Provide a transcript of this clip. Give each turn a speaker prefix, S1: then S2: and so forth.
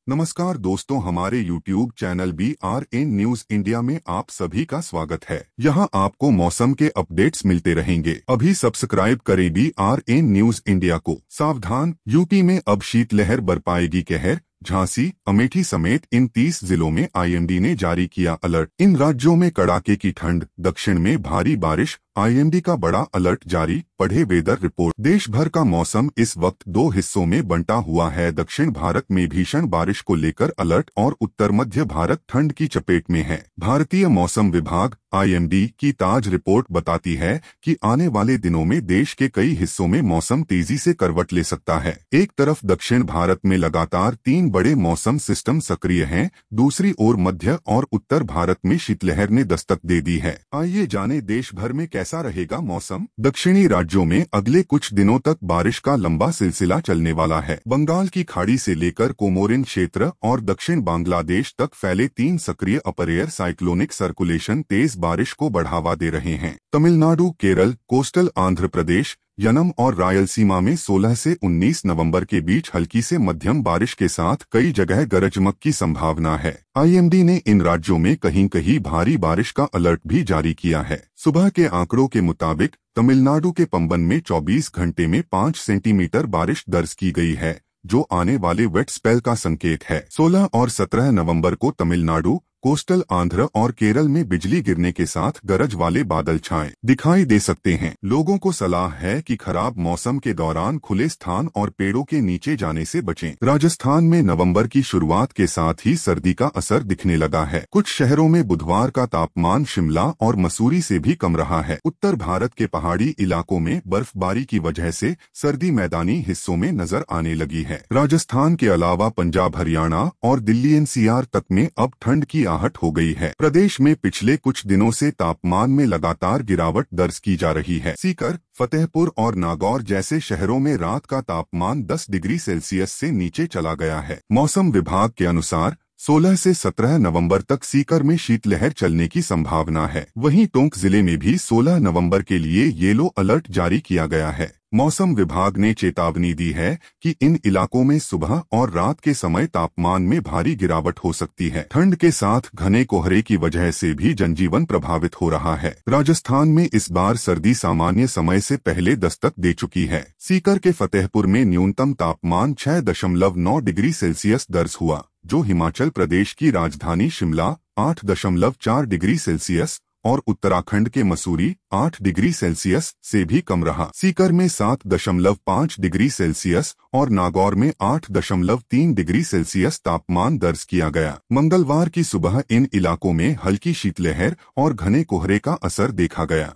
S1: नमस्कार दोस्तों, हमारे YouTube channel BRN news India में आप सभी का स्वागत है। यहाँ आपको मौसम के अपडेट्स मिलते रहेंगे। अभी सब्सक्राइब करें BRN न्यूज इंडिया को। सावधान, यूपी में अब शीतलहर बरपाएगी कहर। झांसी, अमेठी समेत इन 30 जिलों में IMD ने जारी किया अलर्ट। इन राज्यों में कड़ाके की ठंड, दक्षिण में भारी बारिश, IMD का बड़ा अलर्ट जारी। पढ़े वेदर रिपोर्ट। देश भर का मौसम इस वक्त दो हिस्सों में बंटा हुआ है। दक्षिण भारत में भीषण बारिश को लेकर अलर्ट और उत्तर मध्य भारत ठंड की चपेट में है। भारतीय मौसम विभाग IMD की ताज रिपोर्ट बताती है कि आने वाले दिनों में देश के कई हिस्सों में मौसम तेजी से करवट ले सकता है। एक तरफ दक्षिण भारत में लगातार 3 बड़े मौसम सिस्टम सक्रिय हैं, दूसरी ओर मध्य और उत्तर भारत में शीतलहर ने दस्तक दे दी है। आइए जाने देश भर में कैसा रहेगा मौसम। दक्षिणी राज्यों में अगले कुछ दिनों तक बारिश का लंबा सिलसिला चलने वाला है। बंगाल की खाड़ी से लेकर कोमोरिन क्षेत्र और दक्षिण बांग्लादेश तक फैले 3 सक्रिय अपर एयर साइक्लोनिक सर्कुलेशन तेज बारिश को बढ़ावा दे रहे हैं। तमिलनाडु, केरल, कोस्टल आंध्र प्रदेश, यनम और रायलसीमा में 16 से 19 नवंबर के बीच हल्की से मध्यम बारिश के साथ कई जगह गरज चमक की संभावना है। IMD ने इन राज्यों में कहीं कहीं भारी बारिश का अलर्ट भी जारी किया है। सुबह के आंकड़ों के मुताबिक तमिलनाडु के पंबन में 24 घंटे में 5 सेंटीमीटर बारिश दर्ज की गई है, जो आने वाले वेट स्पेल का संकेत है। 16 और 17 नवंबर को तमिलनाडु, कोस्टल आंध्र और केरल में बिजली गिरने के साथ गरज वाले बादल छाए दिखाई दे सकते हैं। लोगों को सलाह है कि खराब मौसम के दौरान खुले स्थान और पेड़ों के नीचे जाने से बचें। राजस्थान में नवंबर की शुरुआत के साथ ही सर्दी का असर दिखने लगा है। कुछ शहरों में बुधवार का तापमान शिमला और मसूरी से भी कम रहा है। उत्तर भारत के पहाड़ी इलाकों में बर्फबारी की वजह से सर्दी मैदानी हिस्सों में नजर आने लगी है। राजस्थान के अलावा पंजाब, हरियाणा और दिल्ली NCR तक में अब ठंड की आहट हो गई है। प्रदेश में पिछले कुछ दिनों से तापमान में लगातार गिरावट दर्ज की जा रही है। सीकर, फतेहपुर और नागौर जैसे शहरों में रात का तापमान 10 डिग्री सेल्सियस से नीचे चला गया है। मौसम विभाग के अनुसार 16 से 17 नवंबर तक सीकर में शीतलहर चलने की संभावना है। वहीं टोंक जिले में भी 16 नवंबर के लिए येलो अलर्ट जारी किया गया है। मौसम विभाग ने चेतावनी दी है कि इन इलाकों में सुबह और रात के समय तापमान में भारी गिरावट हो सकती है। ठंड के साथ घने कोहरे की वजह से भी जनजीवन प्रभावित हो रहा है। राजस्थान में इस बार सर्दी सामान्य समय से पहले दस्तक दे चुकी है। सीकर के फतेहपुर में न्यूनतम तापमान 6.9 डिग्री सेल्सियस दर्ज हुआ, जो हिमाचल प्रदेश की राजधानी शिमला 8.4 डिग्री सेल्सियस और उत्तराखंड के मसूरी 8 डिग्री सेल्सियस से भी कम रहा। सीकर में 7.5 डिग्री सेल्सियस और नागौर में 8.3 डिग्री सेल्सियस तापमान दर्ज किया गया। मंगलवार की सुबह इन इलाकों में हल्की शीतलहर और घने कोहरे का असर देखा गया।